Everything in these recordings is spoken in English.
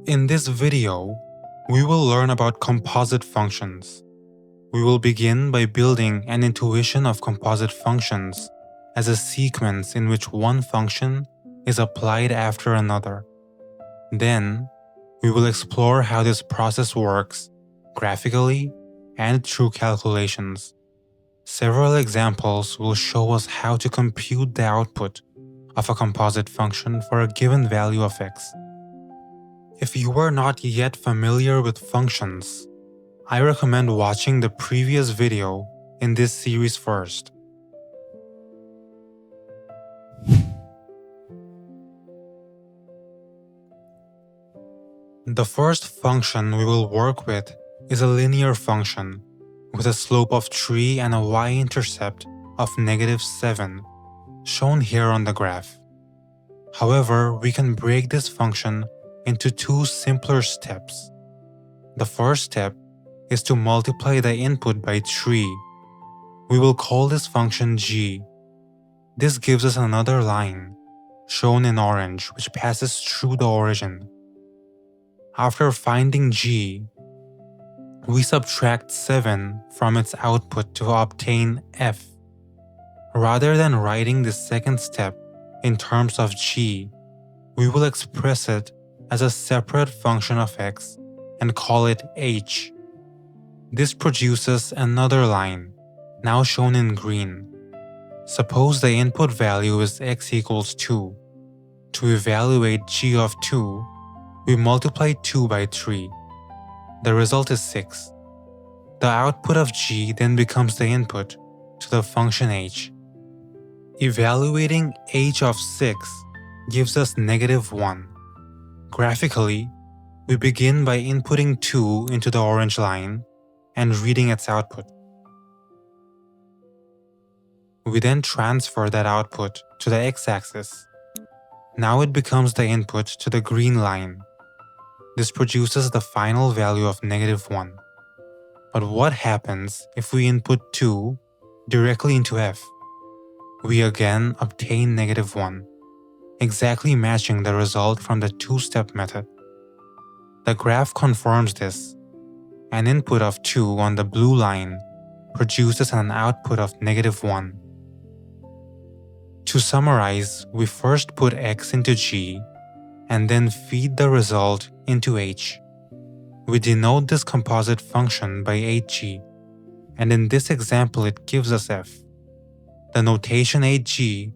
In this video, we will learn about composite functions. We will begin by building an intuition of composite functions as a sequence in which one function is applied after another. Then, we will explore how this process works graphically and through calculations. Several examples will show us how to compute the output of a composite function for a given value of x. If you are not yet familiar with functions, I recommend watching the previous video in this series first. The first function we will work with is a linear function with a slope of 3 and a y-intercept of -7, shown here on the graph. However, we can break this function into two simpler steps. The first step is to multiply the input by 3. We will call this function g. This gives us another line, shown in orange, which passes through the origin. After finding g, we subtract 7 from its output to obtain f. Rather than writing the second step in terms of g, we will express it as a separate function of x and call it h. This produces another line, now shown in green. Suppose the input value is x equals 2. To evaluate g of 2, we multiply 2 by 3. The result is 6. The output of g then becomes the input to the function h. Evaluating h of 6 gives us -1. Graphically, we begin by inputting 2 into the orange line and reading its output. We then transfer that output to the x-axis. Now it becomes the input to the green line. This produces the final value of -1. But what happens if we input 2 directly into f? We again obtain -1, exactly matching the result from the two-step method. The graph confirms this. An input of 2 on the blue line produces an output of -1. To summarize, we first put x into g and then feed the result into h. We denote this composite function by hg, and in this example it gives us f. The notation hg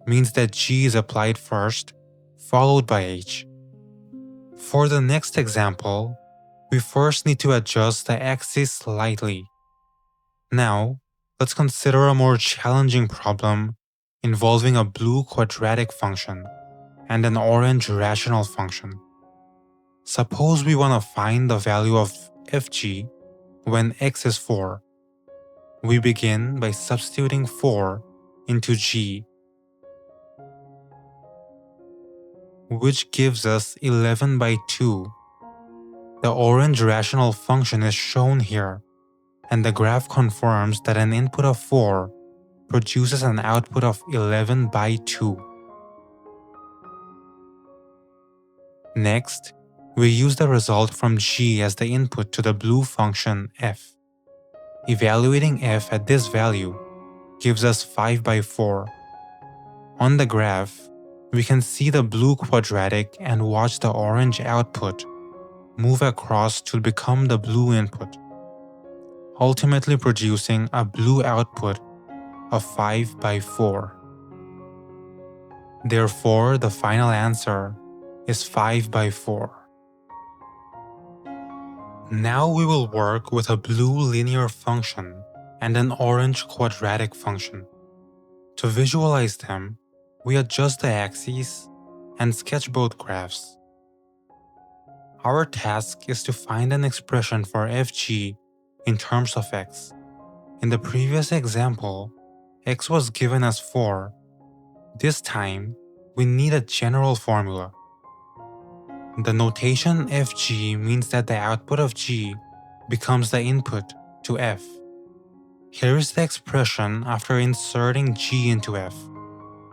means that g is applied first, followed by h. For the next example, we first need to adjust the axis slightly. Now, let's consider a more challenging problem involving a blue quadratic function and an orange rational function. Suppose we want to find the value of fg when x is 4. We begin by substituting 4 into g, which gives us 11 by 2. The orange rational function is shown here, and the graph confirms that an input of 4 produces an output of 11 by 2. Next, we use the result from g as the input to the blue function f. Evaluating f at this value gives us 5 by 4. On the graph, we can see the blue quadratic and watch the orange output move across to become the blue input, ultimately producing a blue output of 5 by 4. Therefore, the final answer is 5 by 4. Now we will work with a blue linear function and an orange quadratic function. To visualize them, we adjust the axes and sketch both graphs. Our task is to find an expression for fg in terms of x. In the previous example, x was given as 4. This time, we need a general formula. The notation fg means that the output of g becomes the input to f. Here is the expression after inserting g into f.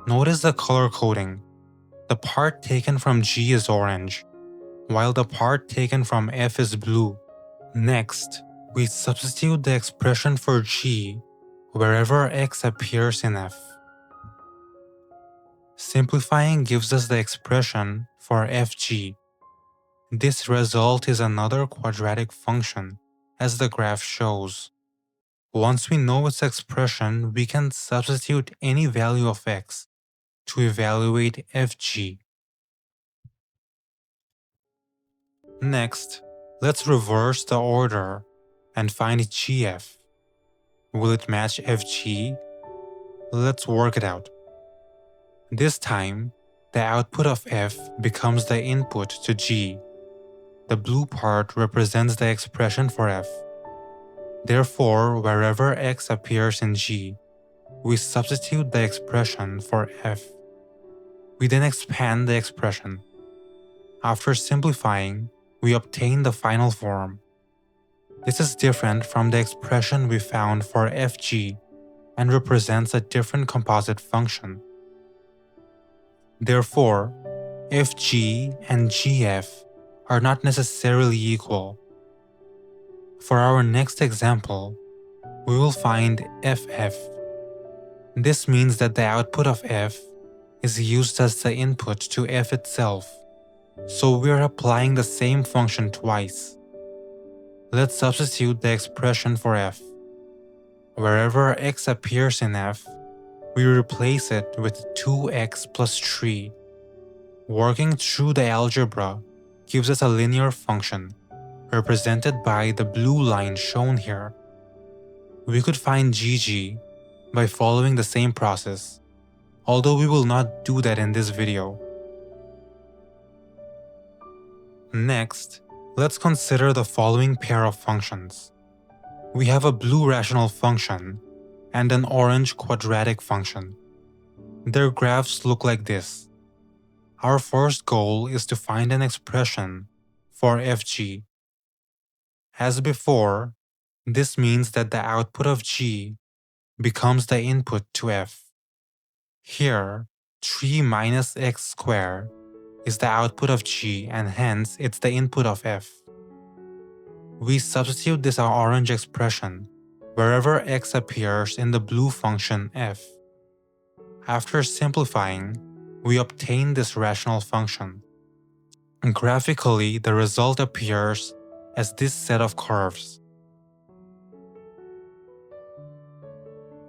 Notice the color coding. The part taken from g is orange, while the part taken from f is blue. Next, we substitute the expression for g wherever x appears in f. Simplifying gives us the expression for fg. This result is another quadratic function, as the graph shows. Once we know its expression, we can substitute any value of x to evaluate fg. Next, let's reverse the order and find gf. Will it match fg? Let's work it out. This time, the output of f becomes the input to g. The blue part represents the expression for f. Therefore, wherever x appears in g, we substitute the expression for f. We then expand the expression. After simplifying, we obtain the final form. This is different from the expression we found for fg and represents a different composite function. Therefore, fg and gf are not necessarily equal. For our next example, we will find ff. This means that the output of f is used as the input to f itself, so we are applying the same function twice. Let's substitute the expression for f. Wherever x appears in f, we replace it with 2x plus 3. Working through the algebra gives us a linear function, represented by the blue line shown here. We could find gg by following the same process, although we will not do that in this video. Next, let's consider the following pair of functions. We have a blue rational function and an orange quadratic function. Their graphs look like this. Our first goal is to find an expression for fg. As before, this means that the output of g becomes the input to f. Here, 3 minus x squared is the output of g and hence it's the input of f. We substitute this our orange expression wherever x appears in the blue function f. After simplifying, we obtain this rational function. Graphically, the result appears as this set of curves.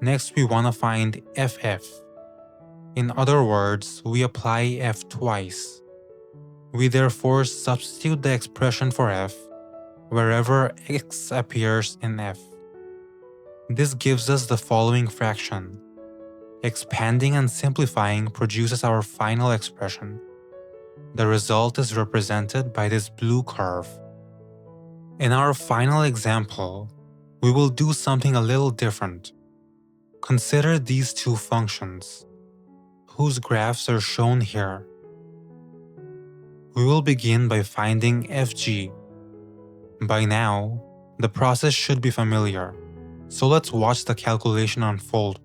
Next, we want to find ff. In other words, we apply f twice. We therefore substitute the expression for f wherever x appears in f. This gives us the following fraction. Expanding and simplifying produces our final expression. The result is represented by this blue curve. In our final example, we will do something a little different. Consider these two functions, whose graphs are shown here. We will begin by finding fg. By now, the process should be familiar, so let's watch the calculation unfold.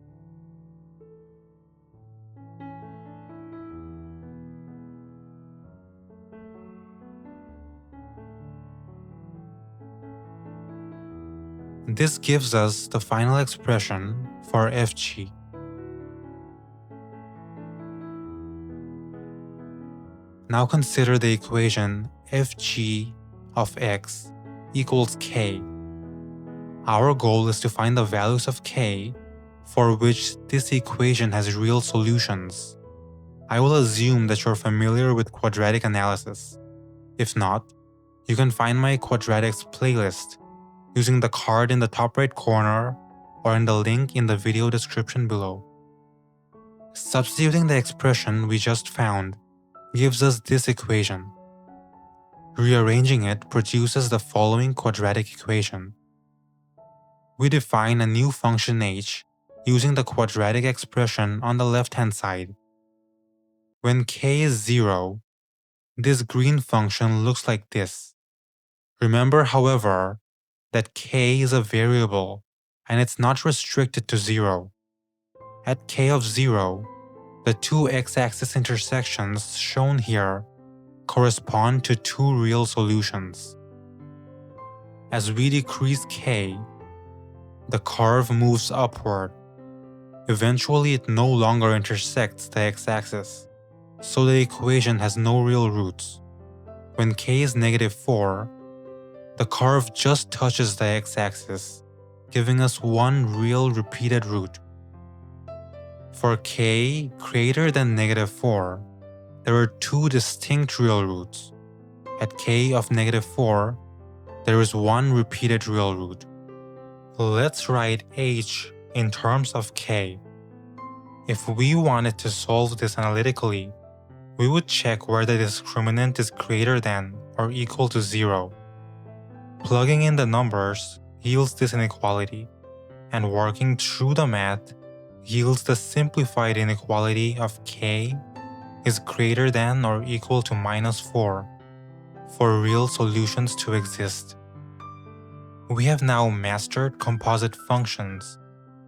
This gives us the final expression for fg. Now consider the equation fg of x equals k. Our goal is to find the values of k for which this equation has real solutions. I will assume that you're familiar with quadratic analysis. If not, you can find my quadratics playlist using the card in the top right corner or in the link in the video description below. Substituting the expression we just found gives us this equation. Rearranging it produces the following quadratic equation. We define a new function h using the quadratic expression on the left-hand side. When k is 0, this green function looks like this. Remember, however, that k is a variable and it's not restricted to 0. At k of 0, the two x-axis intersections shown here correspond to two real solutions. As we decrease k, the curve moves upward. Eventually, it no longer intersects the x-axis, so the equation has no real roots. When k is -4, the curve just touches the x-axis, giving us one real repeated root. For k greater than -4, there are two distinct real roots. At k of -4, there is one repeated real root. Let's write h in terms of k. If we wanted to solve this analytically, we would check where the discriminant is greater than or equal to 0. Plugging in the numbers yields this inequality, and working through the math yields the simplified inequality of k is greater than or equal to -4 for real solutions to exist. We have now mastered composite functions.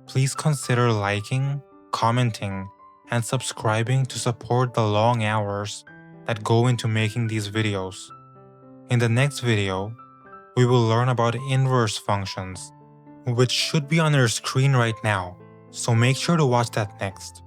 Please consider liking, commenting, and subscribing to support the long hours that go into making these videos. In the next video, we will learn about inverse functions, which should be on your screen right now, so make sure to watch that next.